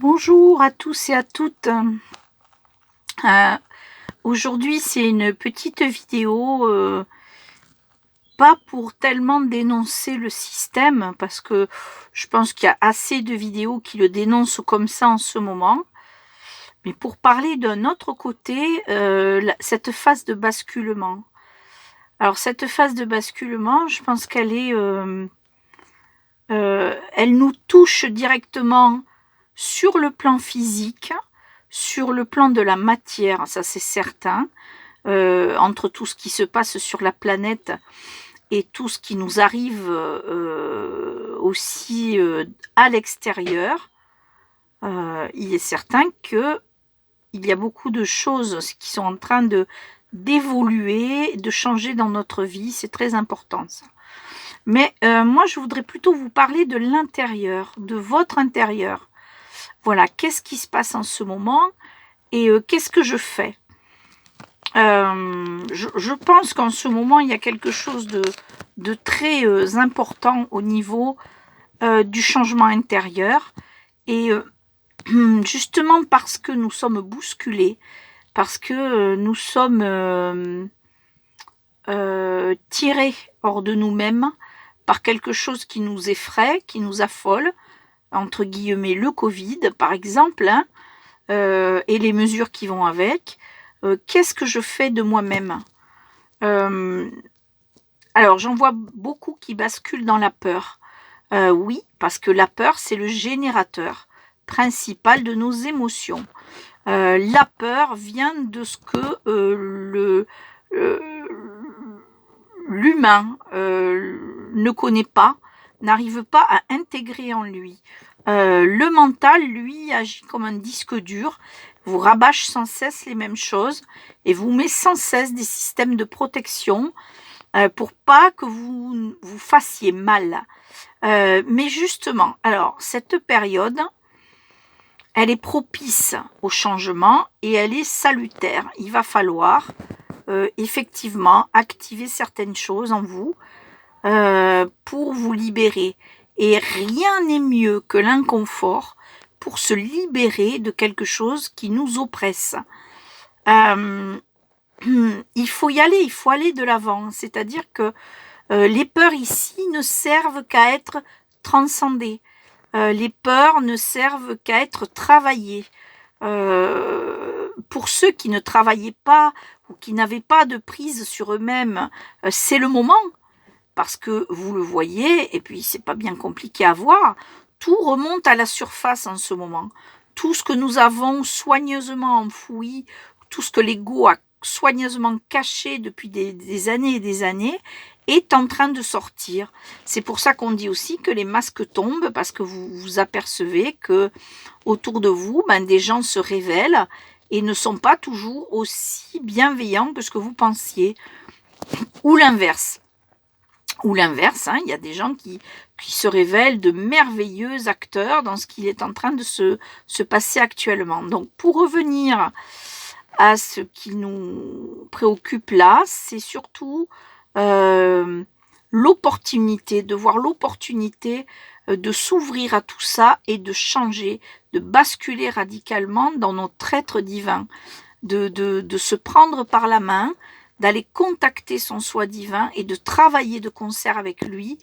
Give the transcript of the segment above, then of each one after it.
Bonjour à tous et à toutes. Aujourd'hui, c'est une petite vidéo, pas pour tellement dénoncer le système, parce que je pense qu'il y a assez de vidéos qui le dénoncent comme ça en ce moment, mais pour parler d'un autre côté, cette phase de basculement. Alors cette phase de basculement, je pense qu'elle est, elle nous touche directement sur le plan physique, sur le plan de la matière, ça c'est certain, entre tout ce qui se passe sur la planète et tout ce qui nous arrive aussi à l'extérieur, il est certain que il y a beaucoup de choses qui sont en train d'évoluer, de changer dans notre vie, c'est très important ça. Mais moi, je voudrais plutôt vous parler de l'intérieur, de votre intérieur. Voilà, qu'est-ce qui se passe en ce moment et qu'est-ce que je fais? Je pense qu'en ce moment, il y a quelque chose de très important au niveau du changement intérieur. Et justement parce que nous sommes bousculés, parce que nous sommes tirés hors de nous-mêmes par quelque chose qui nous effraie, qui nous affole, entre guillemets le Covid par exemple, hein, et les mesures qui vont avec. Qu'est-ce que je fais de moi-même? Alors j'en vois beaucoup qui basculent dans la peur. Oui, parce que la peur, c'est le générateur principal de nos émotions. La peur vient de ce que l'humain ne connaît pas, n'arrive pas à intégrer en lui. Le mental, lui, agit comme un disque dur, vous rabâche sans cesse les mêmes choses et vous met sans cesse des systèmes de protection pour pas que vous vous fassiez mal. Mais justement, alors, cette période, elle est propice au changement et elle est salutaire. Il va falloir effectivement activer certaines choses en vous pour vous libérer. Et rien n'est mieux que l'inconfort pour se libérer de quelque chose qui nous oppresse. Il faut y aller, il faut aller de l'avant. C'est-à-dire que les peurs ici ne servent qu'à être transcendées. Les peurs ne servent qu'à être travaillées. Pour ceux qui ne travaillaient pas ou qui n'avaient pas de prise sur eux-mêmes, c'est le moment. Parce que vous le voyez, et puis c'est pas bien compliqué à voir, tout remonte à la surface en ce moment. Tout ce que nous avons soigneusement enfoui, tout ce que l'ego a soigneusement caché depuis des années et des années, est en train de sortir. C'est pour ça qu'on dit aussi que les masques tombent, parce que vous vous apercevez que autour de vous, des gens se révèlent et ne sont pas toujours aussi bienveillants que ce que vous pensiez. Ou l'inverse. Ou l'inverse, il y a des gens qui se révèlent de merveilleux acteurs dans ce qui est en train de se passer actuellement. Donc, pour revenir à ce qui nous préoccupe là, c'est surtout l'opportunité, de voir l'opportunité de s'ouvrir à tout ça et de changer, de basculer radicalement dans notre être divin, de se prendre par la main, d'aller contacter son soi divin et de travailler de concert avec lui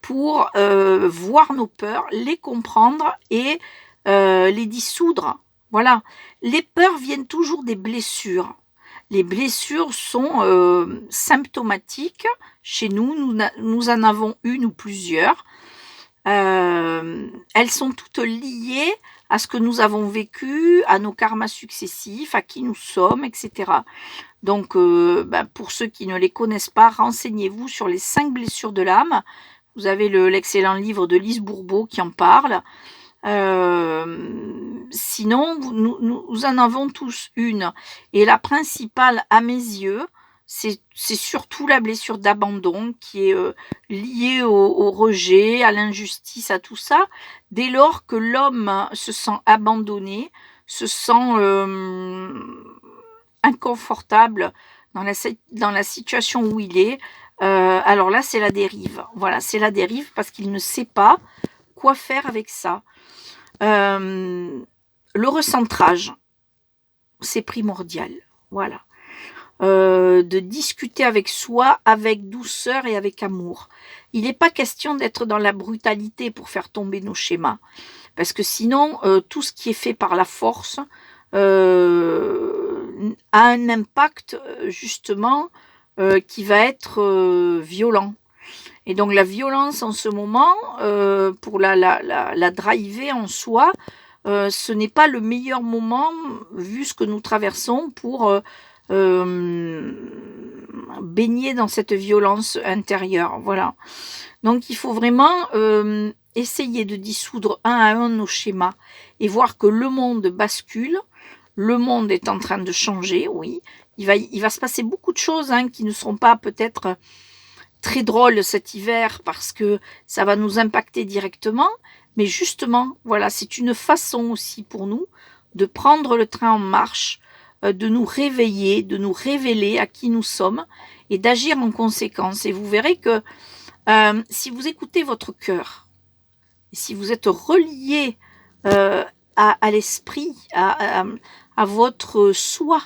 pour voir nos peurs, les comprendre et les dissoudre. Voilà. Les peurs viennent toujours des blessures. Les blessures sont symptomatiques. Chez nous, nous en avons une ou plusieurs. Elles sont toutes liées à ce que nous avons vécu, à nos karmas successifs, à qui nous sommes, etc. Donc, pour ceux qui ne les connaissent pas, renseignez-vous sur les 5 blessures de l'âme. Vous avez l'excellent livre de Lise Bourbeau qui en parle. Sinon, nous en avons tous une. Et la principale, à mes yeux, c'est surtout la blessure d'abandon qui est liée au rejet, à l'injustice, à tout ça. Dès lors que l'homme se sent abandonné, se sent inconfortable dans la situation où il est, alors là, c'est la dérive. Voilà, c'est la dérive parce qu'il ne sait pas quoi faire avec ça. le recentrage, c'est primordial. Voilà. De discuter avec soi, avec douceur et avec amour. Il n'est pas question d'être dans la brutalité pour faire tomber nos schémas. Parce que sinon, tout ce qui est fait par la force a un impact, justement, qui va être violent. Et donc la violence en ce moment, pour la driver en soi, ce n'est pas le meilleur moment, vu ce que nous traversons, pour baigner dans cette violence intérieure. Voilà. Donc il faut vraiment essayer de dissoudre un à un nos schémas et voir que le monde bascule, le monde est en train de changer, oui. Il va se passer beaucoup de choses qui ne seront pas peut-être très drôles cet hiver parce que ça va nous impacter directement, mais justement, voilà, c'est une façon aussi pour nous de prendre le train en marche, de nous réveiller, de nous révéler à qui nous sommes et d'agir en conséquence. Et vous verrez que si vous écoutez votre cœur, si vous êtes relié à l'esprit, à votre soi,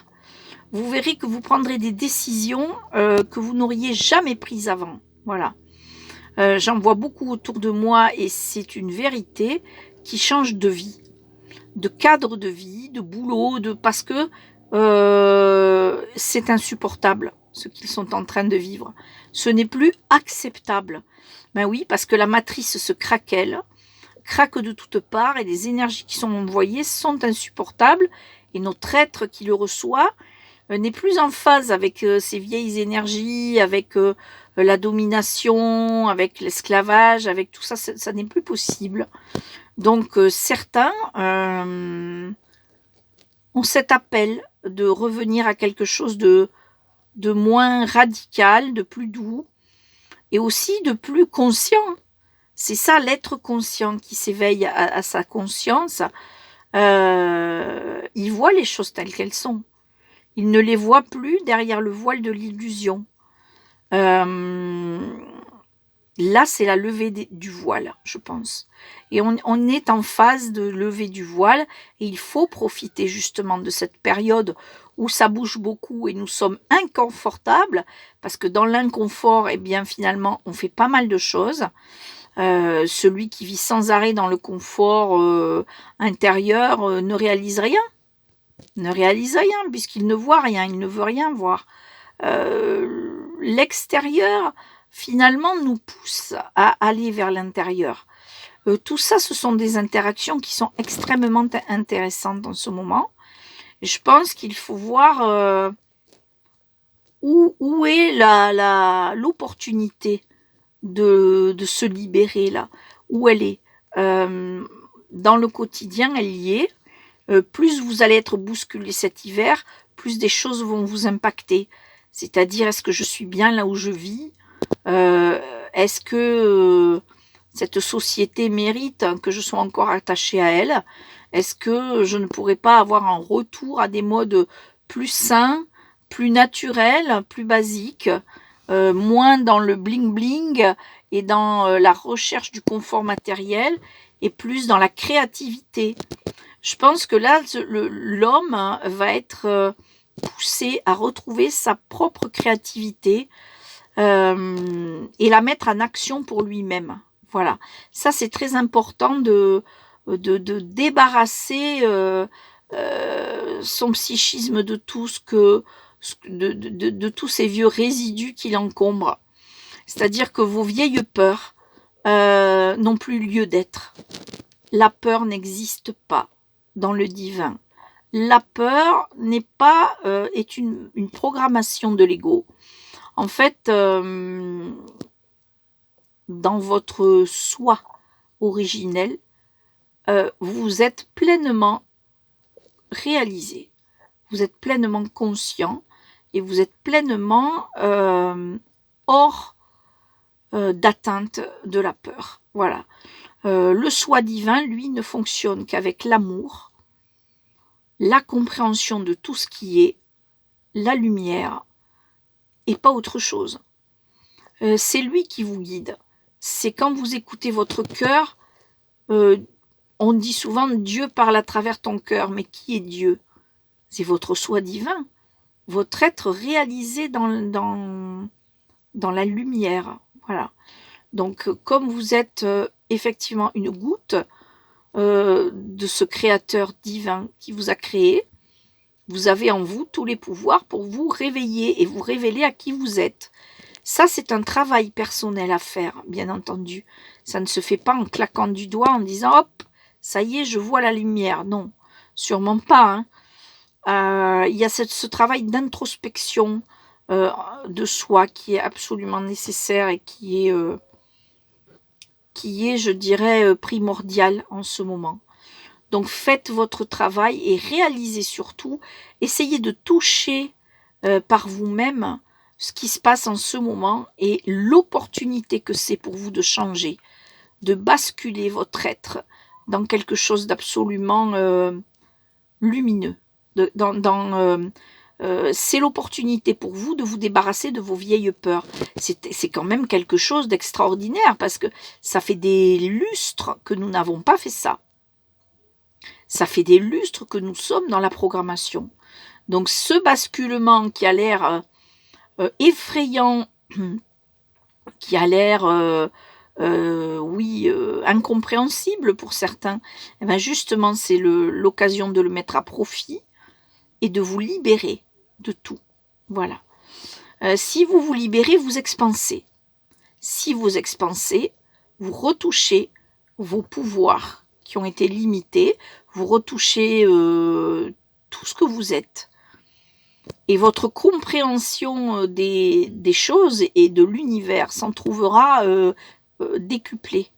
vous verrez que vous prendrez des décisions que vous n'auriez jamais prises avant. Voilà. J'en vois beaucoup autour de moi et c'est une vérité qui change de vie, de cadre de vie, de boulot, parce que c'est insupportable ce qu'ils sont en train de vivre. Ce n'est plus acceptable. Ben oui, parce que la matrice se craquelle, craque de toutes parts et les énergies qui sont envoyées sont insupportables et notre être qui le reçoit n'est plus en phase avec ces vieilles énergies, avec la domination, avec l'esclavage, avec tout ça, ça n'est plus possible. Donc certains ont cet appel de revenir à quelque chose de moins radical, de plus doux, et aussi de plus conscient. C'est ça, l'être conscient qui s'éveille à sa conscience. Il voit les choses telles qu'elles sont. Il ne les voit plus derrière le voile de l'illusion. Là, c'est la levée du voile, je pense. Et on est en phase de levée du voile et il faut profiter justement de cette période où ça bouge beaucoup et nous sommes inconfortables parce que dans l'inconfort, eh bien finalement, on fait pas mal de choses. Celui qui vit sans arrêt dans le confort intérieur ne réalise rien. Ne réalise rien puisqu'il ne voit rien, il ne veut rien voir. L'extérieur, finalement, nous pousse à aller vers l'intérieur. Tout ça, ce sont des interactions qui sont extrêmement intéressantes en ce moment. Et je pense qu'il faut voir où est l'opportunité de se libérer là, où elle est. Dans le quotidien, elle y est. Plus vous allez être bousculé cet hiver, plus des choses vont vous impacter. C'est-à-dire, est-ce que je suis bien là où je vis? Est-ce que cette société mérite que je sois encore attachée à elle? Est-ce que je ne pourrais pas avoir un retour à des modes plus sains, plus naturels, plus basiques, moins dans le bling-bling et dans la recherche du confort matériel et plus dans la créativité? Je pense que là, l'homme va être poussé à retrouver sa propre créativité et la mettre en action pour lui-même. Voilà. Ça, c'est très important de débarrasser son psychisme de tout de tous ces vieux résidus qui l'encombrent. C'est-à-dire que vos vieilles peurs n'ont plus lieu d'être. La peur n'existe pas dans le divin. La peur n'est pas est une programmation de l'ego. En fait, dans votre soi originel, vous êtes pleinement réalisé, vous êtes pleinement conscient et vous êtes pleinement hors d'atteinte de la peur. Voilà. Le soi divin, lui, ne fonctionne qu'avec l'amour, la compréhension de tout ce qui est, la lumière, et pas autre chose. C'est lui qui vous guide. C'est quand vous écoutez votre cœur, On dit souvent Dieu parle à travers ton cœur, mais qui est Dieu? C'est votre soi divin, votre être réalisé dans la lumière. Voilà. Donc, comme vous êtes effectivement une goutte de ce créateur divin qui vous a créé, vous avez en vous tous les pouvoirs pour vous réveiller et vous révéler à qui vous êtes. Ça, c'est un travail personnel à faire, bien entendu. Ça ne se fait pas en claquant du doigt, en disant « Hop, ça y est, je vois la lumière ». Non, sûrement pas. Il y a ce travail d'introspection de soi qui est absolument nécessaire et qui est, je dirais, primordial en ce moment. Donc faites votre travail et réalisez surtout, essayez de toucher par vous-même ce qui se passe en ce moment et l'opportunité que c'est pour vous de changer, de basculer votre être dans quelque chose d'absolument lumineux. C'est l'opportunité pour vous de vous débarrasser de vos vieilles peurs. C'est quand même quelque chose d'extraordinaire parce que ça fait des lustres que nous n'avons pas fait ça. Ça fait des lustres que nous sommes dans la programmation. Donc ce basculement qui a l'air effrayant, qui a l'air incompréhensible pour certains, eh bien justement c'est l'occasion de le mettre à profit et de vous libérer de tout. Voilà. Si vous vous libérez, vous expansez. Si vous expansez, vous retouchez vos pouvoirs qui ont été limités, vous retouchez tout ce que vous êtes. Et votre compréhension des choses et de l'univers s'en trouvera décuplée.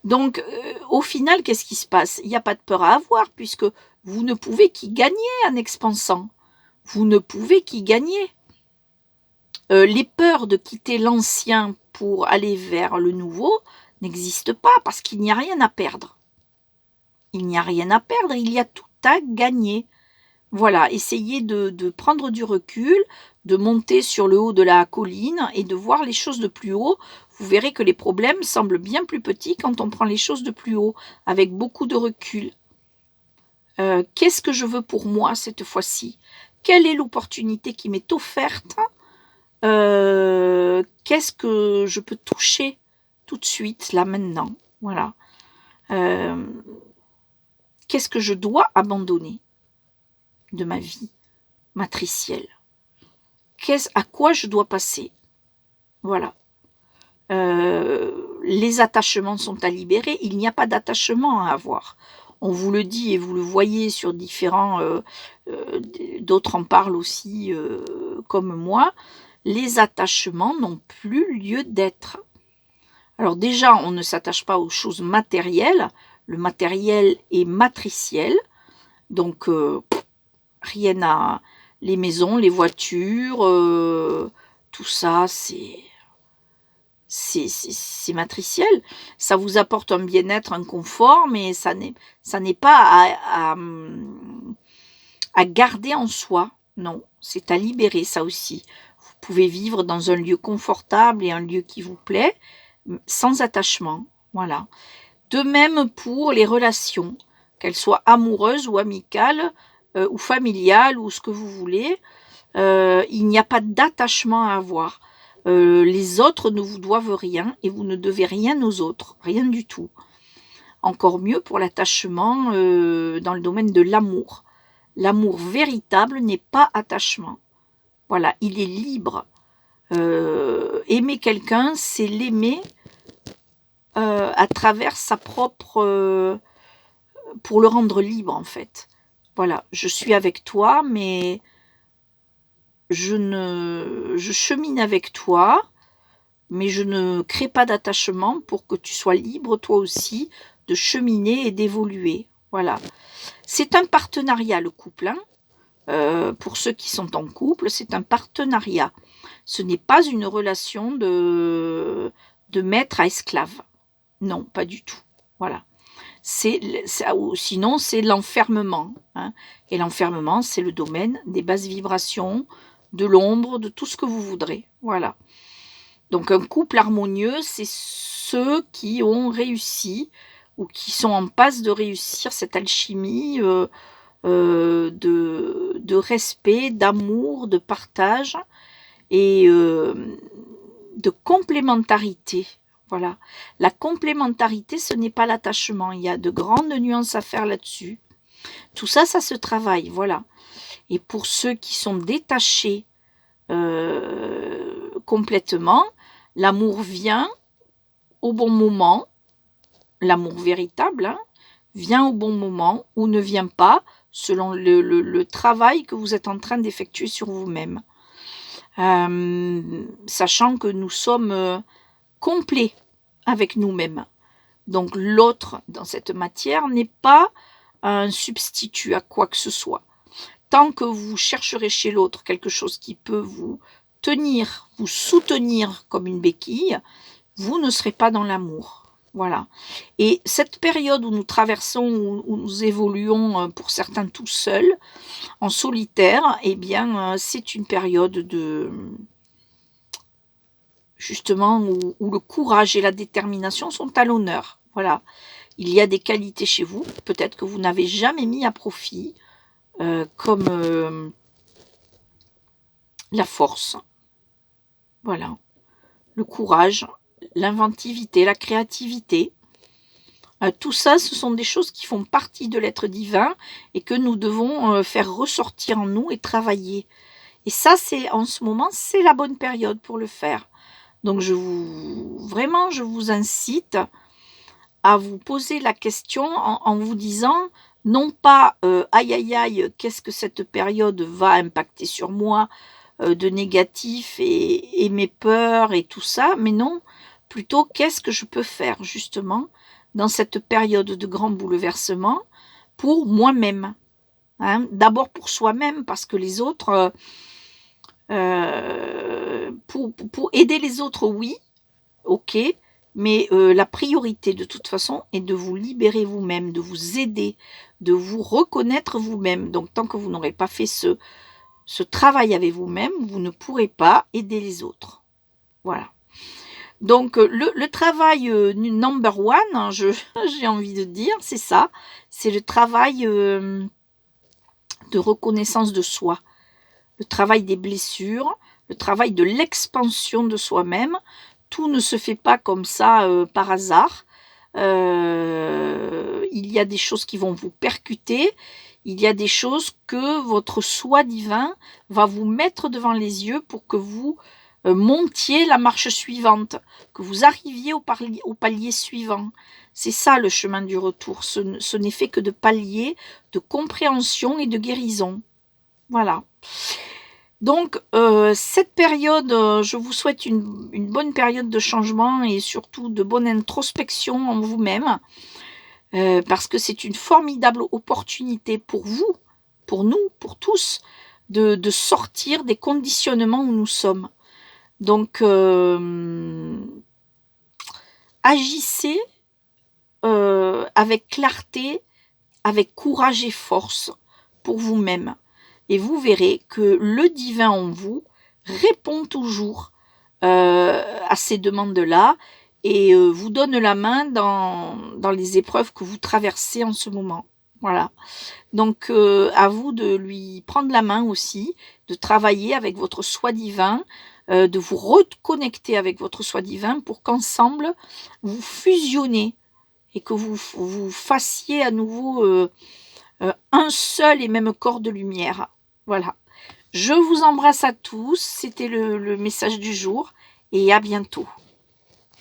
Donc, au final, qu'est-ce qui se passe? Il n'y a pas de peur à avoir, puisque vous ne pouvez qu'y gagner en expansant. Vous ne pouvez qu'y gagner. Les peurs de quitter l'ancien pour aller vers le nouveau n'existent pas, parce qu'il n'y a rien à perdre. Il n'y a rien à perdre, il y a tout à gagner. Voilà, essayez de prendre du recul, de monter sur le haut de la colline et de voir les choses de plus haut. Vous verrez que les problèmes semblent bien plus petits quand on prend les choses de plus haut, avec beaucoup de recul. Qu'est-ce que je veux pour moi cette fois-ci? Quelle est l'opportunité qui m'est offerte? Qu'est-ce que je peux toucher tout de suite, là, maintenant? Voilà. Qu'est-ce que je dois abandonner de ma vie matricielle? À quoi je dois passer? Voilà. Les attachements sont à libérer. Il n'y a pas d'attachement à avoir. On vous le dit et vous le voyez sur différents... d'autres en parlent aussi comme moi. Les attachements n'ont plus lieu d'être. Alors déjà, on ne s'attache pas aux choses matérielles. Le matériel est matriciel. Donc, rien à... Les maisons, les voitures, tout ça, c'est matriciel. Ça vous apporte un bien-être, un confort, mais ça n'est pas à garder en soi. Non, c'est à libérer, ça aussi. Vous pouvez vivre dans un lieu confortable et un lieu qui vous plaît, sans attachement. Voilà. De même pour les relations, qu'elles soient amoureuses ou amicales, ou familiales, ou ce que vous voulez. Il n'y a pas d'attachement à avoir. Les autres ne vous doivent rien et vous ne devez rien aux autres, rien du tout. Encore mieux pour l'attachement dans le domaine de l'amour. L'amour véritable n'est pas attachement. Voilà, il est libre. Aimer quelqu'un, c'est l'aimer à travers sa propre... pour le rendre libre, en fait. Voilà, je suis avec toi, mais je chemine avec toi, mais je ne crée pas d'attachement pour que tu sois libre, toi aussi, de cheminer et d'évoluer. Voilà. C'est un partenariat, le couple. Pour ceux qui sont en couple, c'est un partenariat. Ce n'est pas une relation de maître à esclave. Non, pas du tout. Voilà. Sinon, c'est l'enfermement. Et l'enfermement, c'est le domaine des basses vibrations, de l'ombre, de tout ce que vous voudrez. Voilà. Donc, un couple harmonieux, c'est ceux qui ont réussi ou qui sont en passe de réussir cette alchimie de respect, d'amour, de partage et de complémentarité. Voilà. La complémentarité, ce n'est pas l'attachement. Il y a de grandes nuances à faire là-dessus. Tout ça, ça se travaille. Voilà. Et pour ceux qui sont détachés complètement, l'amour vient au bon moment, l'amour véritable, hein, vient au bon moment ou ne vient pas selon le travail que vous êtes en train d'effectuer sur vous-même. Sachant que nous sommes complets avec nous-mêmes. Donc l'autre dans cette matière n'est pas un substitut à quoi que ce soit. Tant que vous chercherez chez l'autre quelque chose qui peut vous tenir, vous soutenir comme une béquille, vous ne serez pas dans l'amour. Voilà. Et cette période où nous traversons, où nous évoluons pour certains tout seuls, en solitaire, eh bien, c'est une période de justement où le courage et la détermination sont à l'honneur. Voilà. Il y a des qualités chez vous, peut-être que vous n'avez jamais mis à profit, comme la force. Voilà. Le courage, l'inventivité, la créativité. Tout ça, ce sont des choses qui font partie de l'être divin et que nous devons faire ressortir en nous et travailler. Et ça, c'est en ce moment, c'est la bonne période pour le faire. Donc, je vous incite à vous poser la question en vous disant, non pas aïe aïe aïe, qu'est-ce que cette période va impacter sur moi de négatif et mes peurs et tout ça, mais non, plutôt qu'est-ce que je peux faire justement dans cette période de grand bouleversement pour moi-même. Hein? D'abord pour soi-même, parce que les autres, pour aider les autres, oui, ok, mais la priorité de toute façon est de vous libérer vous-même, de vous aider, de vous reconnaître vous-même. Donc tant que vous n'aurez pas fait ce travail avec vous-même, vous ne pourrez pas aider les autres. Voilà. Donc le travail number one, hein, j'ai envie de dire, c'est ça, c'est le travail de reconnaissance de soi, le travail des blessures, le travail de l'expansion de soi-même. Tout ne se fait pas comme ça par hasard. Il y a des choses qui vont vous percuter, il y a des choses que votre soi divin va vous mettre devant les yeux pour que vous montiez la marche suivante, que vous arriviez au palier suivant. C'est ça le chemin du retour. Ce n'est fait que de paliers, de compréhension et de guérison. Voilà. Donc, cette période, je vous souhaite une bonne période de changement et surtout de bonne introspection en vous-même, parce que c'est une formidable opportunité pour vous, pour nous, pour tous, de sortir des conditionnements où nous sommes. Donc, agissez avec clarté, avec courage et force pour vous-même. Et vous verrez que le divin en vous répond toujours à ces demandes-là et vous donne la main dans les épreuves que vous traversez en ce moment. Voilà. Donc, à vous de lui prendre la main aussi, de travailler avec votre soi divin, de vous reconnecter avec votre soi divin pour qu'ensemble, vous fusionnez et que vous fassiez à nouveau un seul et même corps de lumière. Voilà. Je vous embrasse à tous. C'était le message du jour et à bientôt.